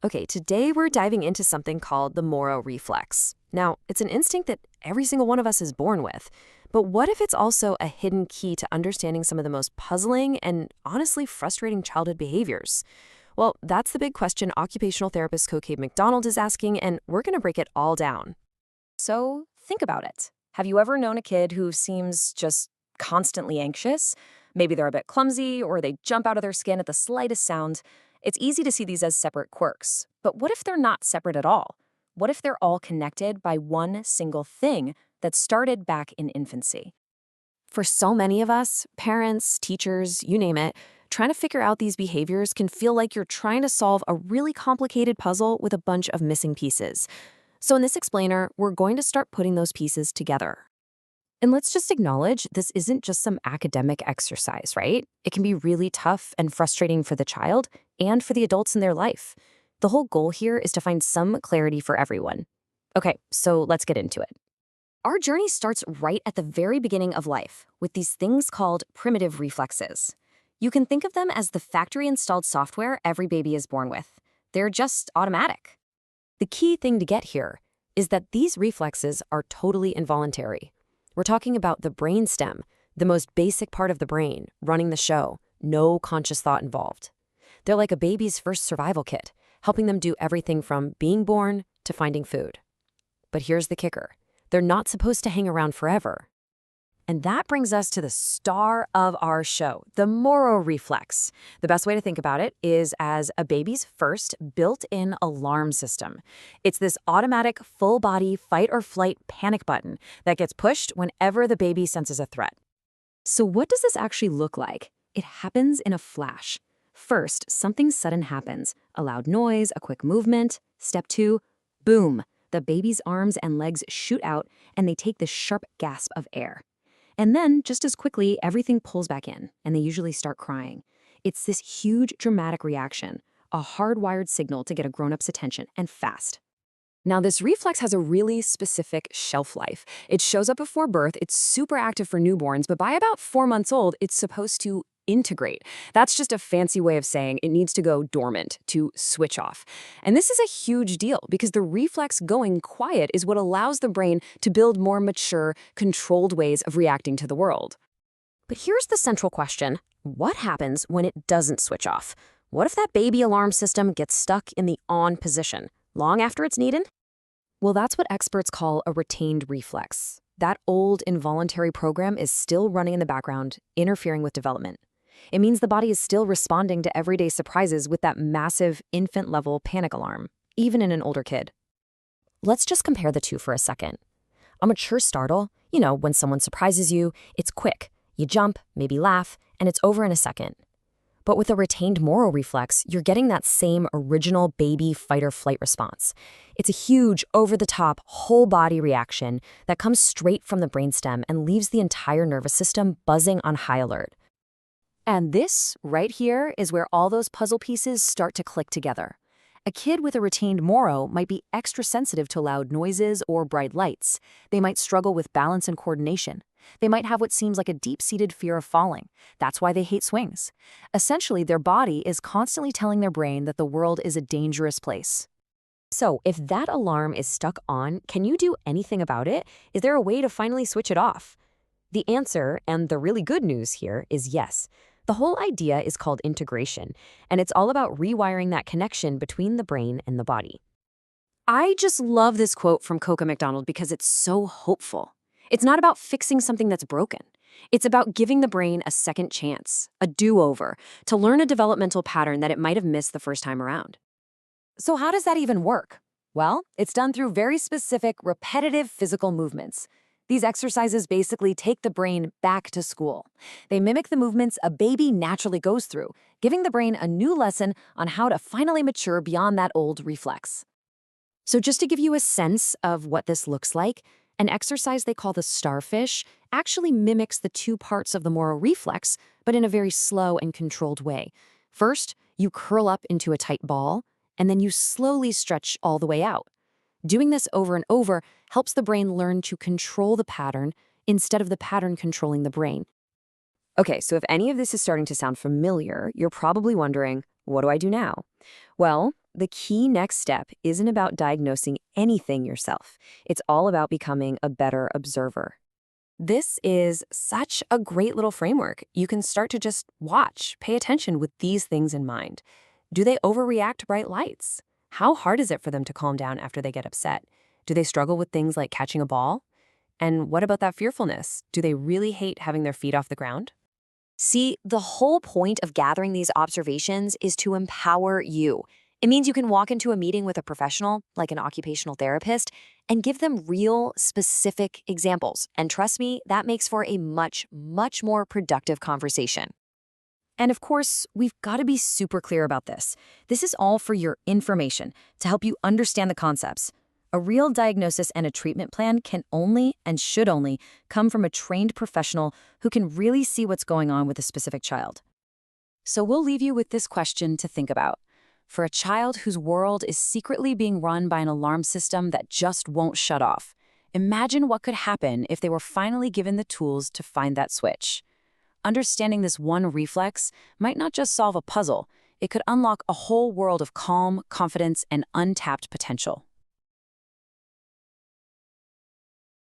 Okay, today we're diving into something called the Moro reflex. Now, it's an instinct that every single one of us is born with. But what if it's also a hidden key to understanding some of the most puzzling and honestly frustrating childhood behaviors? Well, that's the big question occupational therapist Kokeb McDonald is asking, and we're going to break it all down. So think about it. Have you ever known a kid who seems just constantly anxious? Maybe they're a bit clumsy or they jump out of their skin at the slightest sound. It's easy to see these as separate quirks. But what if they're not separate at all? What if they're all connected by one single thing that started back in infancy? For so many of us, parents, teachers, you name it, trying to figure out these behaviors can feel like you're trying to solve a really complicated puzzle with a bunch of missing pieces. So in this explainer, we're going to start putting those pieces together. And let's just acknowledge this isn't just some academic exercise, right? It can be really tough and frustrating for the child and for the adults in their life. The whole goal here is to find some clarity for everyone. Okay, so let's get into it. Our journey starts right at the very beginning of life with these things called primitive reflexes. You can think of them as the factory-installed software every baby is born with. They're just automatic. The key thing to get here is that these reflexes are totally involuntary. We're talking about the brainstem, the most basic part of the brain, running the show, no conscious thought involved. They're like a baby's first survival kit, helping them do everything from being born to finding food. But here's the kicker. They're not supposed to hang around forever. And that brings us to the star of our show, the Moro reflex. The best way to think about it is as a baby's first built-in alarm system. It's this automatic full-body fight-or-flight panic button that gets pushed whenever the baby senses a threat. So what does this actually look like? It happens in a flash. First, something sudden happens. A loud noise, a quick movement. Step 2, boom. The baby's arms and legs shoot out, and they take this sharp gasp of air. And then, just as quickly, everything pulls back in, and they usually start crying. It's this huge, dramatic reaction, a hardwired signal to get a grown-up's attention, and fast. Now, this reflex has a really specific shelf life. It shows up before birth, it's super active for newborns, but by about 4 months old, it's supposed to integrate. That's just a fancy way of saying it needs to go dormant, to switch off. And this is a huge deal because the reflex going quiet is what allows the brain to build more mature, controlled ways of reacting to the world. But here's the central question. What happens when it doesn't switch off? What if that baby alarm system gets stuck in the on position, long after it's needed? Well, that's what experts call a retained reflex. That old involuntary program is still running in the background, interfering with development. It means the body is still responding to everyday surprises with that massive infant-level panic alarm, even in an older kid. Let's just compare the two for a second. A mature startle, when someone surprises you, it's quick. You jump, maybe laugh, and it's over in a second. But with a retained Moro reflex, you're getting that same original baby fight-or-flight response. It's a huge, over-the-top, whole-body reaction that comes straight from the brainstem and leaves the entire nervous system buzzing on high alert. And this, right here, is where all those puzzle pieces start to click together. A kid with a retained Moro might be extra sensitive to loud noises or bright lights. They might struggle with balance and coordination. They might have what seems like a deep-seated fear of falling. That's why they hate swings. Essentially, their body is constantly telling their brain that the world is a dangerous place. So, if that alarm is stuck on, can you do anything about it? Is there a way to finally switch it off? The answer, and the really good news here, is yes. The whole idea is called integration, and it's all about rewiring that connection between the brain and the body. I just love this quote from Kokeb McDonald because it's so hopeful. It's not about fixing something that's broken. It's about giving the brain a second chance, a do-over, to learn a developmental pattern that it might have missed the first time around. So how does that even work? Well, it's done through very specific, repetitive physical movements. These exercises basically take the brain back to school. They mimic the movements a baby naturally goes through, giving the brain a new lesson on how to finally mature beyond that old reflex. So just to give you a sense of what this looks like, an exercise they call the starfish actually mimics the two parts of the Moro reflex, but in a very slow and controlled way. First, you curl up into a tight ball, and then you slowly stretch all the way out. Doing this over and over helps the brain learn to control the pattern instead of the pattern controlling the brain. Okay, so if any of this is starting to sound familiar, you're probably wondering, what do I do now? Well, the key next step isn't about diagnosing anything yourself. It's all about becoming a better observer. This is such a great little framework. You can start to just watch, pay attention with these things in mind. Do they overreact to bright lights? How hard is it for them to calm down after they get upset? Do they struggle with things like catching a ball? And what about that fearfulness? Do they really hate having their feet off the ground? See, the whole point of gathering these observations is to empower you. It means you can walk into a meeting with a professional, like an occupational therapist, and give them real, specific examples. And trust me, that makes for a much, much more productive conversation. And of course, we've got to be super clear about this. This is all for your information, to help you understand the concepts. A real diagnosis and a treatment plan can only and should only come from a trained professional who can really see what's going on with a specific child. So we'll leave you with this question to think about. For a child whose world is secretly being run by an alarm system that just won't shut off, imagine what could happen if they were finally given the tools to find that switch. Understanding this one reflex might not just solve a puzzle, it could unlock a whole world of calm, confidence, and untapped potential.